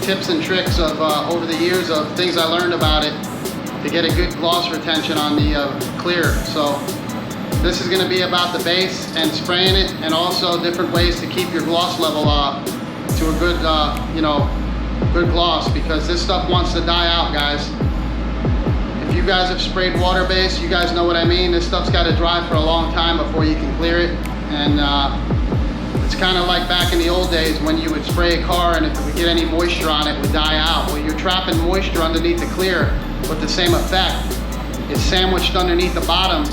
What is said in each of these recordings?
tips and tricks of over the years of things I learned about it to get a good gloss retention on the clear. So this is going to be about the base and spraying it, and also different ways to keep your gloss level to a good, good gloss, because this stuff wants to die out, guys. If you guys have sprayed water base, you guys know what I mean. This stuff's got to dry for a long time before you can clear it, and it's kind of like back in the old days when you would spray a car and if it would get any moisture on it, it would die out. Well, you're trapping moisture underneath the clear with the same effect. It's sandwiched underneath the bottom,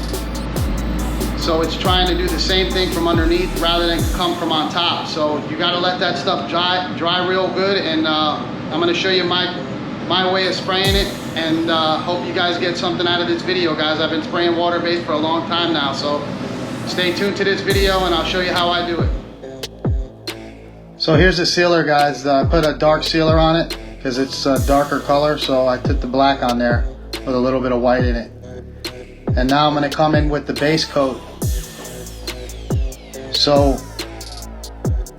so it's trying to do the same thing from underneath rather than come from on top. So you got to let that stuff dry real good, and I'm going to show you my way of spraying it, and hope you guys get something out of this video, guys. I've been spraying water base for a long time now, so stay tuned to this video and I'll show you how I do it. So here's the sealer, guys. I put a dark sealer on it because it's a darker color, so I took the black on there with a little bit of white in it. And now I'm going to come in with the base coat. So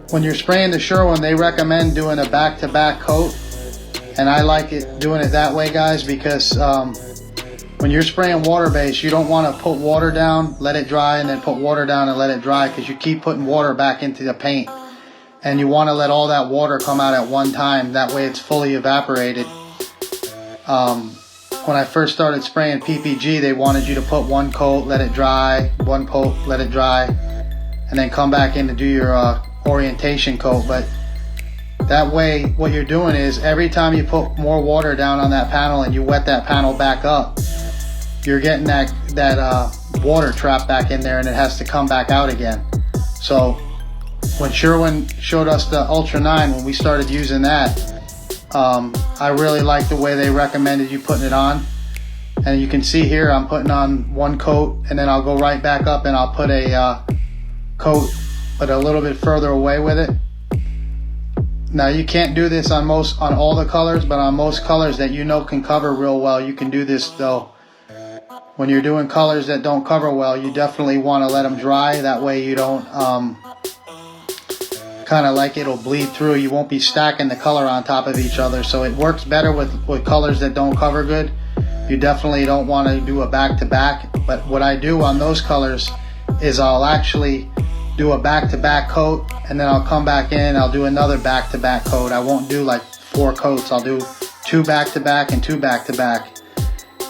when you're spraying the Sherwin, they recommend doing a back-to-back coat, and I like it doing it that way, guys, because when you're spraying water base, you don't want to put water down, let it dry, and then put water down and let it dry, because you keep putting water back into the paint, and you want to let all that water come out at one time. That way it's fully evaporated. When I first started spraying PPG, they wanted you to put one coat, let it dry, one coat, let it dry, and then come back in to do your orientation coat. But that way what you're doing is every time you put more water down on that panel and you wet that panel back up, you're getting that water trapped back in there, and it has to come back out again. So when Sherwin showed us the Ultra 9, when we started using that, I really like the way they recommended you putting it on. And you can see here I'm putting on one coat, and then I'll go right back up and I'll put a coat but a little bit further away with it. Now you can't do this on all the colors, but on most colors that you know can cover real well, you can do this. Though when you're doing colors that don't cover well, you definitely want to let them dry. That way you don't kind of like it'll bleed through. You won't be stacking the color on top of each other, so it works better with colors that don't cover good. You definitely don't want to do a back-to-back, but what I do on those colors is I'll actually do a back-to-back coat, and then I'll come back in, I'll do another back-to-back coat. I won't do like 4 coats. I'll do 2 back-to-back and 2 back-to-back.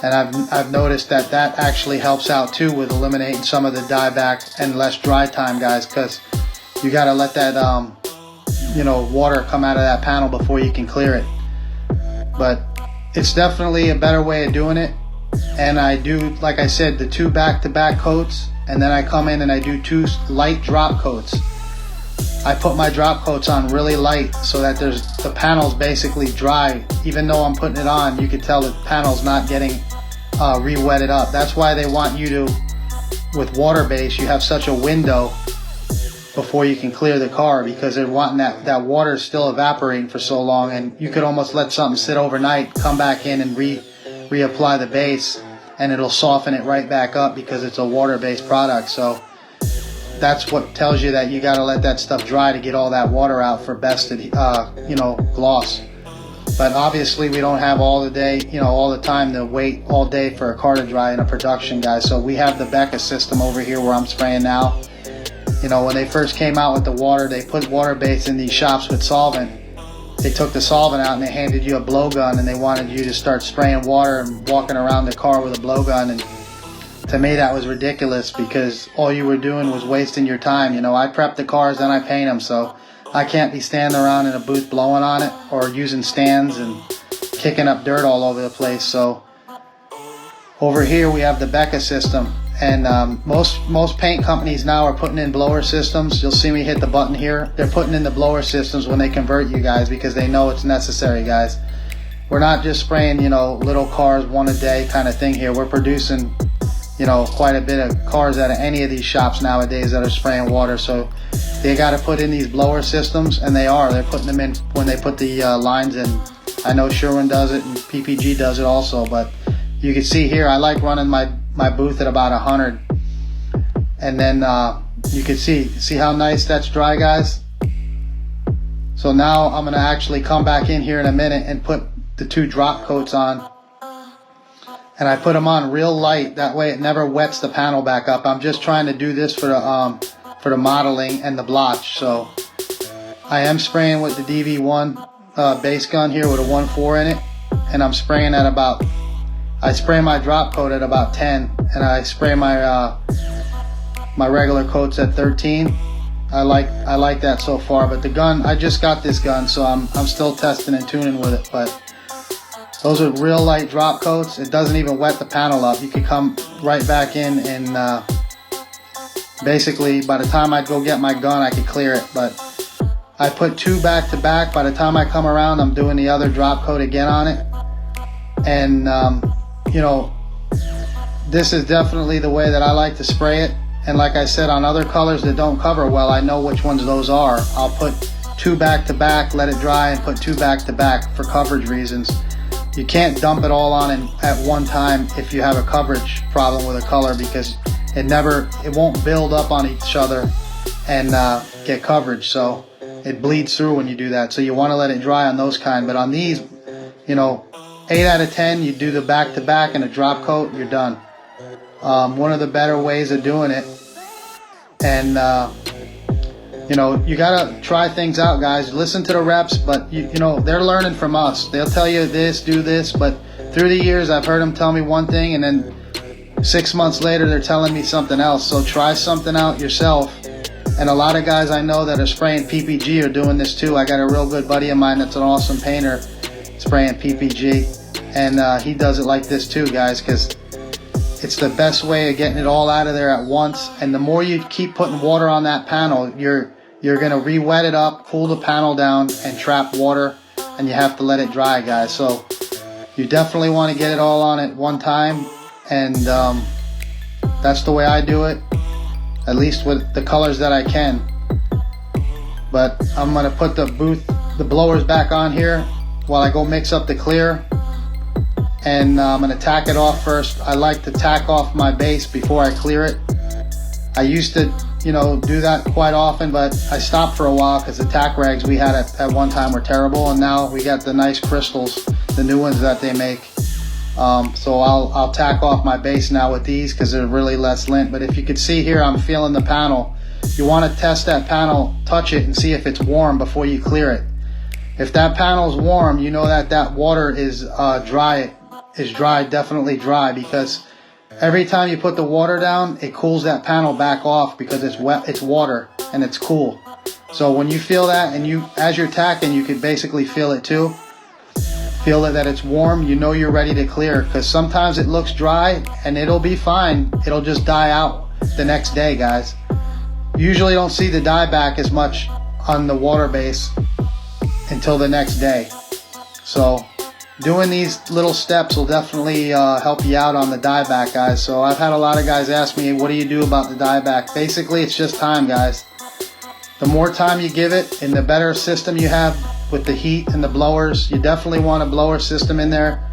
And I've noticed that actually helps out too with eliminating some of the dieback and less dry time, guys, because you got to let that water come out of that panel before you can clear it. But it's definitely a better way of doing it. And I do, like I said, the 2 back-to-back coats, and then I come in and I do 2 light drop coats. I put my drop coats on really light so that the panel's basically dry. Even though I'm putting it on, you can tell the panel's not getting re-wetted up. That's why they want you to, with water base, you have such a window before you can clear the car, because they're wanting that water still evaporating for so long, and you could almost let something sit overnight, come back in and reapply the base, and it'll soften it right back up because it's a water-based product. So that's what tells you that you got to let that stuff dry to get all that water out for best gloss. But obviously we don't have all the time to wait all day for a car to dry in a production, guys. So we have the Becca system over here where I'm spraying now. When they first came out with the water, they put water base in these shops with solvent. They took the solvent out and they handed you a blowgun, and they wanted you to start spraying water and walking around the car with a blowgun. And to me that was ridiculous, because all you were doing was wasting your time. I prep the cars, then I paint them, so I can't be standing around in a booth blowing on it or using stands and kicking up dirt all over the place. So over here we have the Becca system. And most paint companies now are putting in blower systems. You'll see me hit the button here. They're putting in the blower systems when they convert you guys, because they know it's necessary, guys. We're not just spraying, little cars one a day kind of thing here. We're producing, quite a bit of cars out of any of these shops nowadays that are spraying water. So they got to put in these blower systems, and they're putting them in when they put the lines in. I know Sherwin does it and PPG does it also, but you can see here I like running my booth at about 100, and then you can see how nice that's dry, guys. So now I'm going to actually come back in here in a minute and put the 2 drop coats on. And I put them on real light, that way it never wets the panel back up. I'm just trying to do this for the modeling and the blotch. So I am spraying with the DV1 base gun here with a 1.4 in it, and I'm spraying at about, I spray my drop coat at about 10, and I spray my my regular coats at 13. I like that so far, but the gun, I just got this gun, so I'm still testing and tuning with it. But those are real light drop coats. It doesn't even wet the panel up. You could come right back in and basically by the time I'd go get my gun, I could clear it. But I put 2 back to back. By the time I come around, I'm doing the other drop coat again on it. And you know, this is definitely the way that I like to spray it. And like I said, on other colors that don't cover well, I know which ones those are. I'll put 2 back to back, let it dry, and put 2 back to back for coverage reasons. You can't dump it all on at one time if you have a coverage problem with a color, because it won't build up on each other and get coverage. So it bleeds through when you do that. So you want to let it dry on those kind. But on these, you know, 8 out of 10, you do the back to back and a drop coat, you're done. One of the better ways of doing it. And you know, you gotta try things out, guys. Listen to the reps, but you know, they're learning from us. They'll tell you this, do this, but through the years I've heard them tell me one thing, and then 6 months later they're telling me something else. So try something out yourself. And a lot of guys I know that are spraying PPG are doing this too. I got a real good buddy of mine that's an awesome painter spraying PPG, and he does it like this too, guys, because it's the best way of getting it all out of there at once. And the more you keep putting water on that panel, you're gonna re-wet it up, cool the panel down, and trap water, and you have to let it dry, guys. So you definitely want to get it all on at one time, and that's the way I do it, at least with the colors that I can. But I'm gonna put the blowers back on here while I go mix up the clear. And I'm going to tack it off first. I like to tack off my base before I clear it. I used to, you know, do that quite often, but I stopped for a while because the tack rags we had at one time were terrible, and now we got the nice crystals, the new ones that they make. So I'll tack off my base now with these because they're really less lint. But if you could see here, I'm feeling the panel. You want to test that panel, touch it, and see if it's warm before you clear it. If that panel is warm, you know that water is dry. Definitely dry, because every time you put the water down, it cools that panel back off because it's wet, it's water, and it's cool. So when you feel that, and as you're tacking, you can basically feel it too. Feel it that it's warm, you know you're ready to clear, because sometimes it looks dry and it'll be fine. It'll just die out the next day, guys. Usually don't see the dye back as much on the water base until the next day. So doing these little steps will definitely help you out on the dieback, guys. So I've had a lot of guys ask me, what do you do about the dieback? Basically, it's just time, guys. The more time you give it and the better system you have with the heat and the blowers, you definitely want a blower system in there,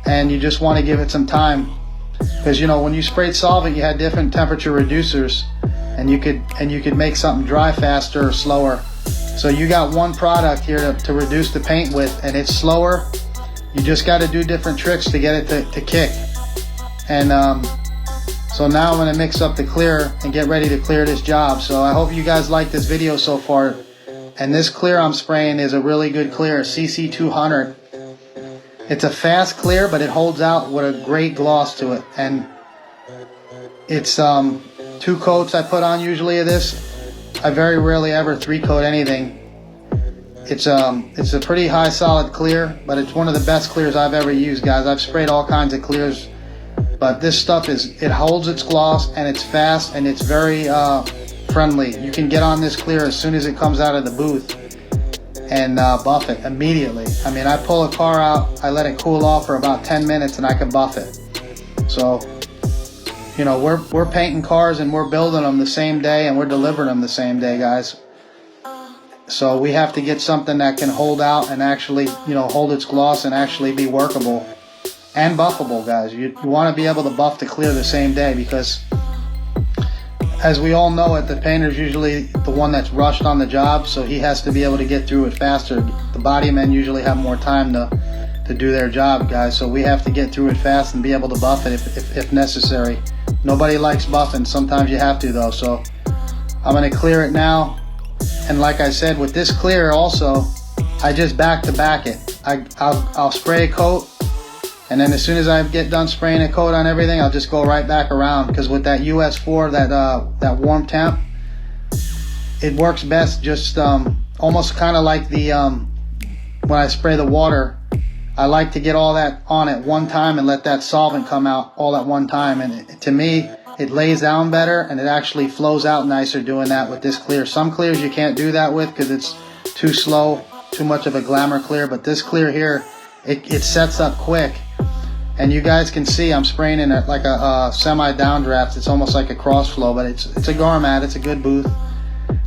and you just want to give it some time. Because, you know, when you sprayed solvent, you had different temperature reducers, and you could make something dry faster or slower. So you got one product here to reduce the paint with, and it's slower. You just got to do different tricks to get it to kick. And so now I'm going to mix up the clear and get ready to clear this job. So I hope you guys like this video so far. And this clear I'm spraying is a really good clear, CC200. It's a fast clear, but it holds out with a great gloss to it. And it's 2 coats I put on usually of this. I very rarely ever 3-coat anything. It's a pretty high solid clear, but it's one of the best clears I've ever used, guys. I've sprayed all kinds of clears, but this stuff it holds its gloss, and it's fast, and it's very friendly. You can get on this clear as soon as it comes out of the booth and buff it immediately. I mean, I pull a car out, I let it cool off for about 10 minutes, and I can buff it. So, you know, we're painting cars and we're building them the same day, and we're delivering them the same day, guys. So we have to get something that can hold out and actually, you know, hold its gloss and actually be workable and buffable, guys. You want to be able to buff the clear the same day, because as we all know it, the painter's usually the one that's rushed on the job, so he has to be able to get through it faster. The body men usually have more time to do their job, guys, so we have to get through it fast and be able to buff it if necessary. Nobody likes buffing. Sometimes you have to, though. So I'm going to clear it now, and like I said, with this clear also, I just back to back it. I'll spray a coat, and then as soon as I get done spraying a coat on everything, I'll just go right back around, because with that US4, that warm temp, it works best just almost kind of like the when I spray the water. I like to get all that on at one time and let that solvent come out all at one time, and to me it lays down better and it actually flows out nicer doing that with this clear. Some clears you can't do that with because it's too slow, too much of a glamour clear, but this clear here, it sets up quick. And you guys can see I'm spraying in like a semi downdraft. It's almost like a cross flow, but it's a Garmat. It's a good booth,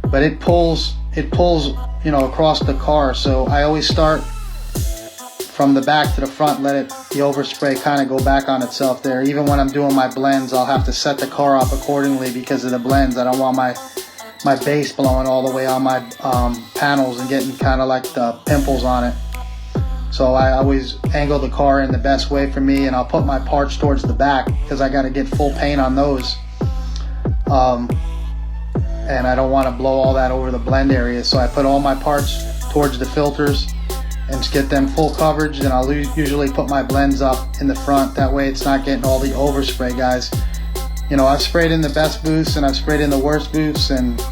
but it pulls you know, across the car. So I always start from the back to the front, let the overspray kind of go back on itself there. Even when I'm doing my blends, I'll have to set the car up accordingly because of the blends. I don't want my base blowing all the way on my panels and getting kind of like the pimples on it. So I always angle the car in the best way for me, and I'll put my parts towards the back because I got to get full paint on those. And I don't want to blow all that over the blend area. So I put all my parts towards the filters and get them full coverage. And I'll usually put my blends up in the front. That way it's not getting all the overspray, guys. You know, I've sprayed in the best booths and I've sprayed in the worst booths, and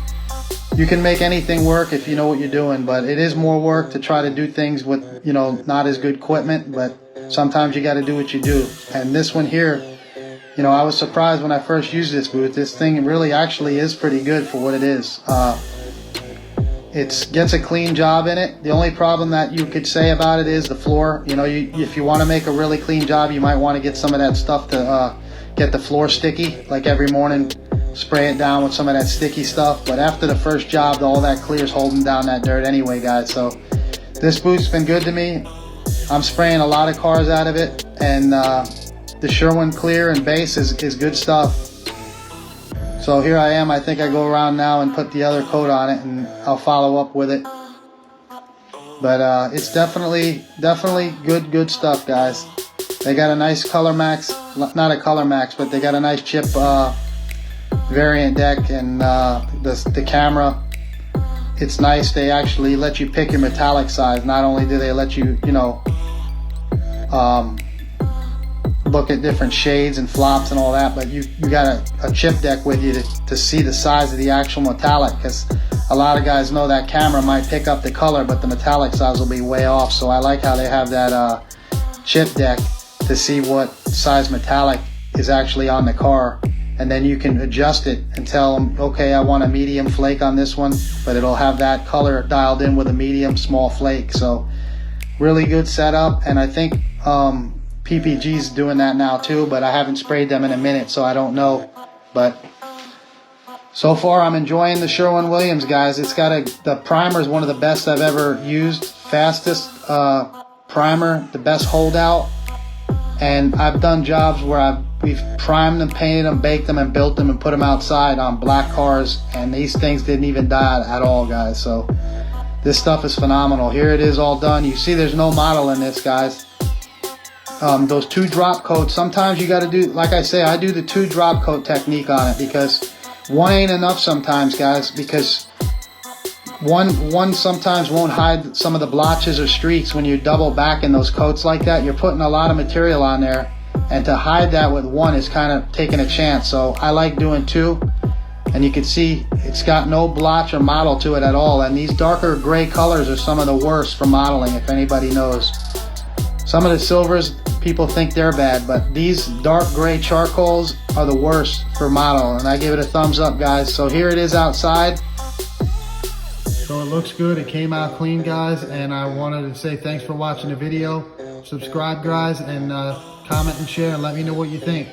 you can make anything work if you know what you're doing, but it is more work to try to do things with, you know, not as good equipment, but sometimes you got to do what you do. And this one here, you know, I was surprised when I first used this booth. This thing really actually is pretty good for what it is. It gets a clean job in it. The only problem that you could say about it is the floor. You know, if you want to make a really clean job, you might want to get some of that stuff to get the floor sticky, like every morning. Spray it down with some of that sticky stuff, but after the first job, all that clear is holding down that dirt anyway, guys. So this booth's been good to me. I'm spraying a lot of cars out of it, and the Sherwin clear and base is good stuff. So here I am. I think I go around now and put the other coat on it, and I'll follow up with it. But it's definitely good stuff, guys. They got a nice color max, not a color max, but they got a nice chip variant deck, and the camera, it's nice. They actually let you pick your metallic size. Not only do they let you, you know, look at different shades and flops and all that, but you got a chip deck with you to see the size of the actual metallic, because a lot of guys know that camera might pick up the color, but the metallic size will be way off. So I like how they have that chip deck to see what size metallic is actually on the car. And then you can adjust it and tell them, okay, I want a medium flake on this one, but it'll have that color dialed in with a medium small flake. So really good setup, and I think PPG's doing that now too, but I haven't sprayed them in a minute, so I don't know. But so far I'm enjoying the Sherwin-Williams, guys. It's got the primer is one of the best I've ever used. Fastest primer, the best holdout. And I've done jobs where we've primed them, painted them, baked them, and built them and put them outside on black cars, and these things didn't even die at all, guys. So this stuff is phenomenal. Here it is all done. You see there's no model in this, guys. Those 2 drop coats, sometimes you got to do, like I say, I do the 2 drop coat technique on it, because one ain't enough sometimes, guys, because one sometimes won't hide some of the blotches or streaks. When you double back in those coats like that, you're putting a lot of material on there, and to hide that with one is kind of taking a chance. So I like doing 2, and you can see it's got no blotch or model to it at all. And these darker gray colors are some of the worst for modeling, if anybody knows. Some of the silvers, people think they're bad, but these dark gray charcoals are the worst for model, and I give it a thumbs up, guys. So here it is outside. So it looks good. It came out clean, guys, and I wanted to say thanks for watching the video. Subscribe, guys, and comment and share, and let me know what you think.